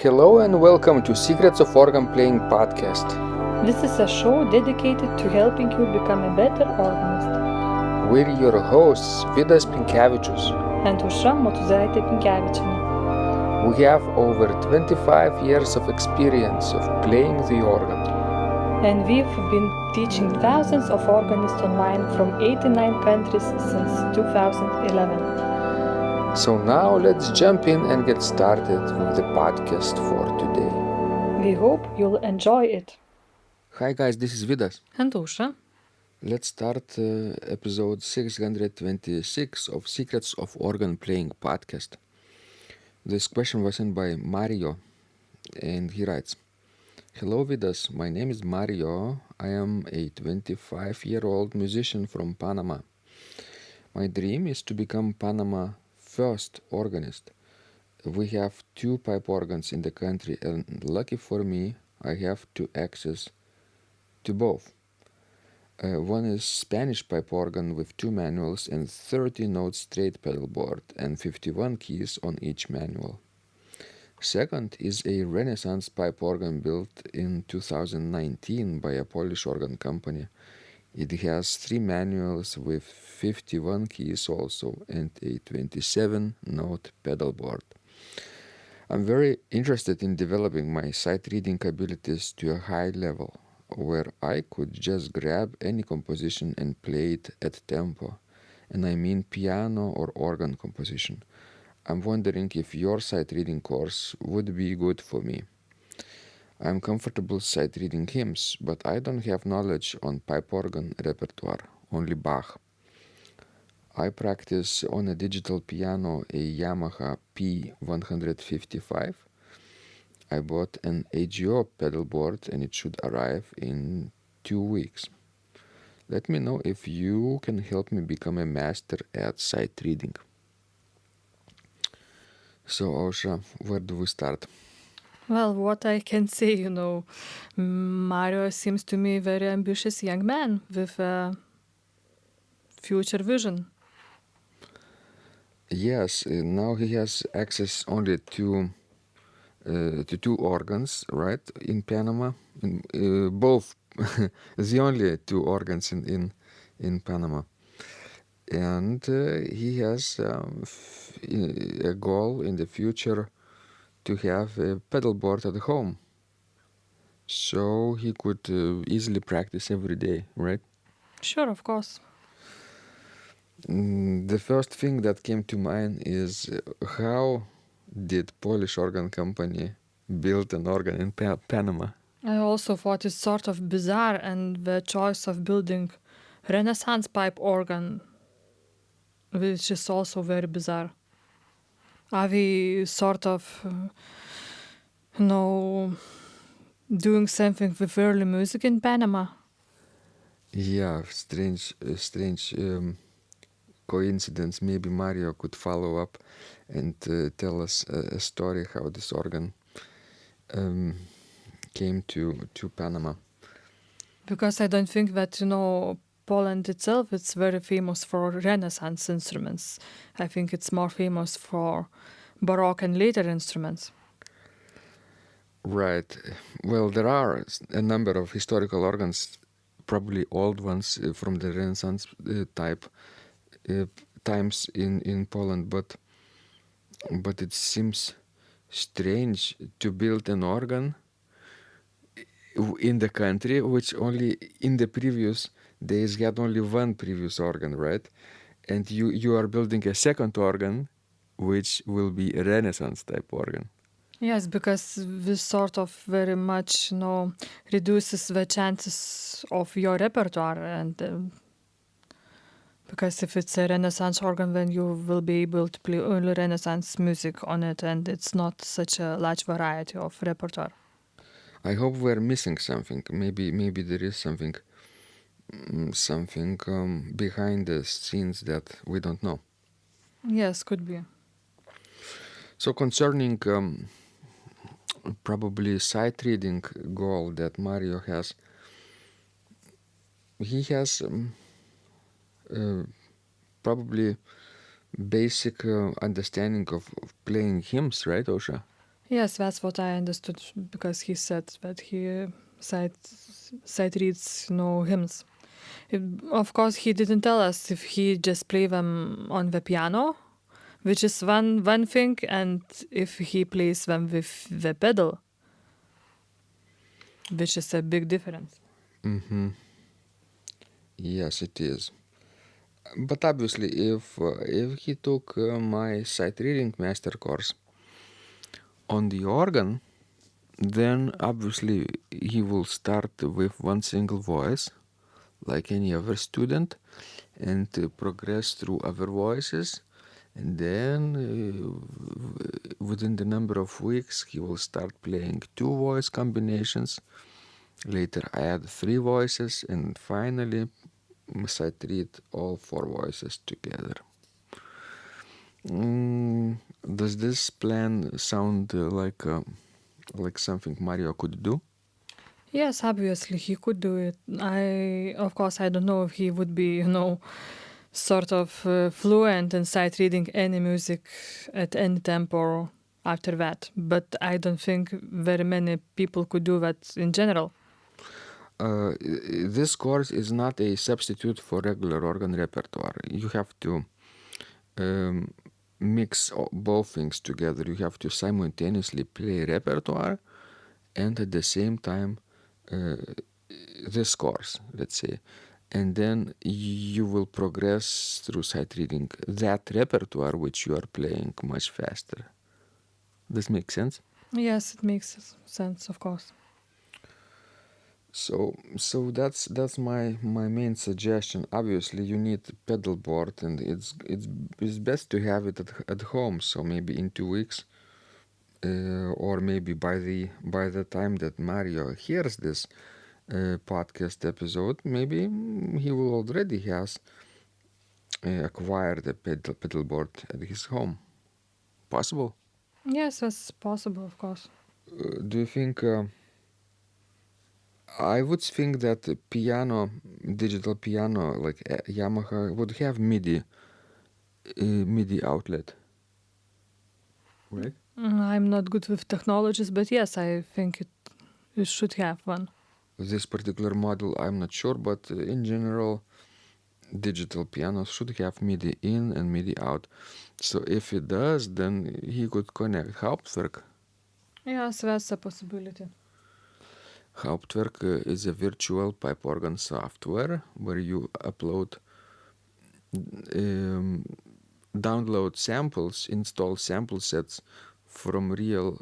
Hello and welcome to Secrets of Organ Playing podcast. This is a show dedicated to helping you become a better organist. We're your hosts, Vidas And Aušra Motuzaitė Pinkevičienė. We have over 25 years of experience of playing the organ. And we've been teaching thousands of organists online from 89 countries since 2011. So now let's jump in and get started with the podcast for today. We hope you'll enjoy it. Hi guys, this is Vidas. And Aušra. Let's start episode 626 of Secrets of Organ Playing podcast. This question was sent by Mario, and he writes, Hello Vidas, my name is Mario. I am a 25-year-old musician from Panama. My dream is to become Panama's first organist. We have 2 pipe organs in the country, and lucky for me, I have access to both. One is Spanish pipe organ with 2 manuals and 30-note straight pedalboard and 51 keys on each manual. Second is a Renaissance pipe organ built in 2019 by a Polish organ company. It has 3 manuals with 51 keys also and a 27-note pedalboard. I'm very interested in developing my sight reading abilities to a high level, where I could just grab any composition and play it at tempo, and I mean piano or organ composition. I'm wondering if your sight reading course would be good for me. I'm comfortable sight reading hymns, but I don't have knowledge on pipe organ repertoire, only Bach. I practice on a digital piano, a Yamaha P155. I bought an AGO pedalboard and it should arrive in 2 weeks. Let me know if you can help me become a master at sight reading. So, Aušra, where do we start? Well, what I can say, Mario seems to me a very ambitious young man with a future vision. Yes, now he has access only to 2 organs, right, in Panama. Both, the only 2 organs in Panama. And he has a goal in the future to have a pedalboard at home, so he could easily practice every day, right? Sure, of course. The first thing that came to mind is how did Polish organ company build an organ in Panama? I also thought it's sort of bizarre, and the choice of building Renaissance pipe organ, which is also very bizarre. Are we sort of, doing something with early music in Panama? Yeah, strange coincidence. Maybe Mario could follow up and tell us a story how this organ came to Panama. Because I don't think that, Poland itself is very famous for Renaissance instruments. I think it's more famous for Baroque and later instruments. Right. Well, there are a number of historical organs, probably old ones from the Renaissance type times in Poland, but it seems strange to build an organ in the country which only in the previous days had only one previous organ, right? And you are building a second organ which will be a Renaissance type organ. Yes, because this sort of very much, reduces the chances of your repertoire, and because if it's a Renaissance organ, then you will be able to play only Renaissance music on it, and it's not such a large variety of repertoire. I hope we're missing something. Maybe there is something behind the scenes that we don't know. Yes, could be. So concerning probably sight reading goal that Mario has, he has probably basic understanding of playing hymns, right, Aušra? Yes, that's what I understood because he said that he sight reads hymns. Of course, he didn't tell us if he just play them on the piano, which is one thing, and if he plays them with the pedal, which is a big difference. Mm-hmm. Yes, it is. But obviously, if he took my sight reading master course on the organ, then obviously he will start with one single voice, like any other student, and progress through other voices. And then within the number of weeks, he will start playing 2 voice combinations. Later, add 3 voices, and finally, sight read all 4 voices together. Does this plan sound like something Mario could do? Yes, obviously he could do it. Of course, I don't know if he would be, sort of fluent in sight reading any music at any tempo after that. But I don't think very many people could do that in general. This course is not a substitute for regular organ repertoire. You have to um, mix both things together. You have to simultaneously play repertoire and at the same time uh, this course, let's say. And then you will progress through sight reading that repertoire which you are playing much faster. This makes sense? Yes, it makes sense, of course. So that's my main suggestion. Obviously, you need pedal board, and it's best to have it at home. So maybe in 2 weeks, or maybe by the time that Mario hears this podcast episode, maybe he will already has acquired a pedal board at his home. Possible? Yes, that's possible, of course. Do you think? I would think that the piano, digital piano like Yamaha, would have MIDI outlet, right? I'm not good with technologies, but yes, I think it should have one. This particular model, I'm not sure, but in general, digital pianos should have MIDI in and MIDI out. So if it does, then he could connect Hauptwerk. Yes, that's a possibility. Hauptwerk is a virtual pipe organ software where you download samples, install sample sets from real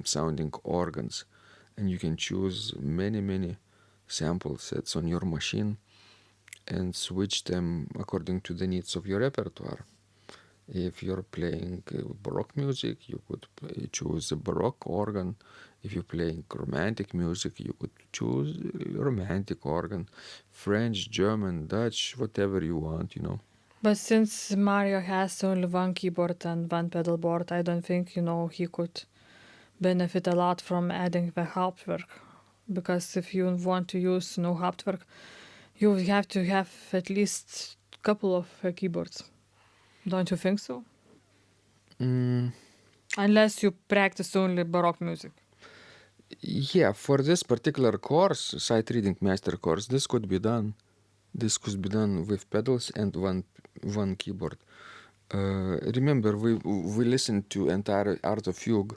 sounding organs, and you can choose many sample sets on your machine and switch them according to the needs of your repertoire. If you're playing Baroque music, you could choose a Baroque organ. If you're playing romantic music, you could choose a romantic organ. French, German, Dutch, whatever you want. But since Mario has only one keyboard and one pedal board, I don't think, he could benefit a lot from adding the Hauptwerk. Because if you want to use Hauptwerk, you have to have at least a couple of keyboards. Don't you think so? Mm, Unless you practice only Baroque music. yeah, for this particular course, sight reading master course, this could be done. This could be done with pedals and one keyboard. Remember, we listened to entire Art of Fugue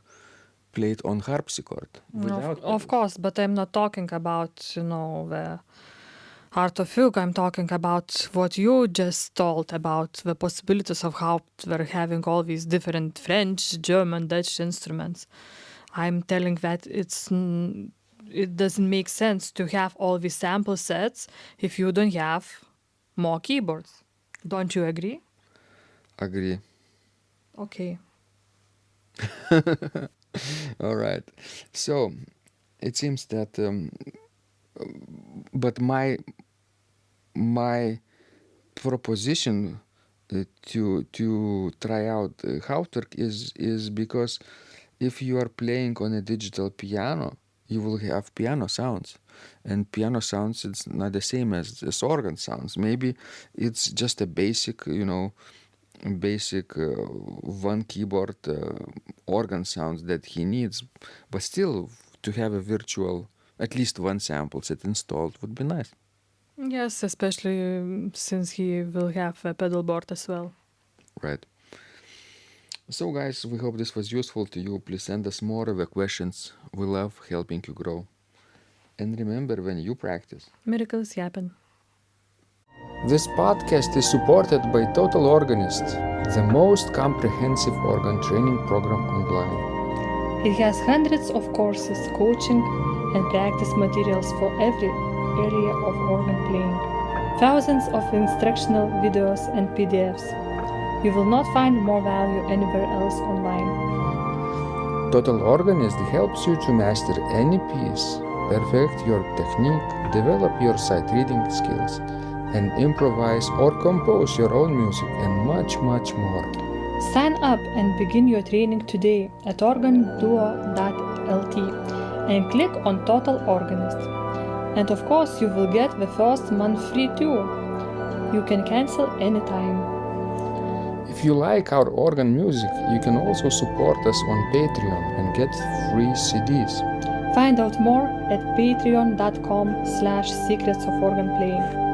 played on harpsichord without Of pedals. course, but I'm not talking about, the Art of Fugue. I'm talking about what you just told about the possibilities of how we're having all these different French, German, Dutch instruments. I'm telling that it doesn't make sense to have all these sample sets if you don't have more keyboards. Don't you agree? Agree. Okay. All right. So it seems that, but my proposition to try out Hauptwerk is because if you are playing on a digital piano, you will have piano sounds, and piano sounds it's not the same as organ sounds. Maybe it's just a basic, basic one keyboard organ sounds that he needs, but still to have a virtual, at least one sample set installed would be nice. Yes, especially since he will have a pedalboard as well. Right. So guys, we hope this was useful to you. Please send us more of the questions. We love helping you grow. And remember, when you practice, Miracles happen. This podcast is supported by Total Organist, the most comprehensive organ training program online. It has hundreds of courses, coaching, and practice materials for every area of organ playing. Thousands of instructional videos and PDFs. You will not find more value anywhere else online. Total Organist helps you to master any piece, perfect your technique, develop your sight reading skills, and improvise or compose your own music, and much, much more. Sign up and begin your training today at organduo.lt and click on Total Organist. And of course, you will get the first month free too. You can cancel anytime. If you like our organ music, you can also support us on Patreon and get free CDs. Find out more at patreon.com/secrets of organ playing.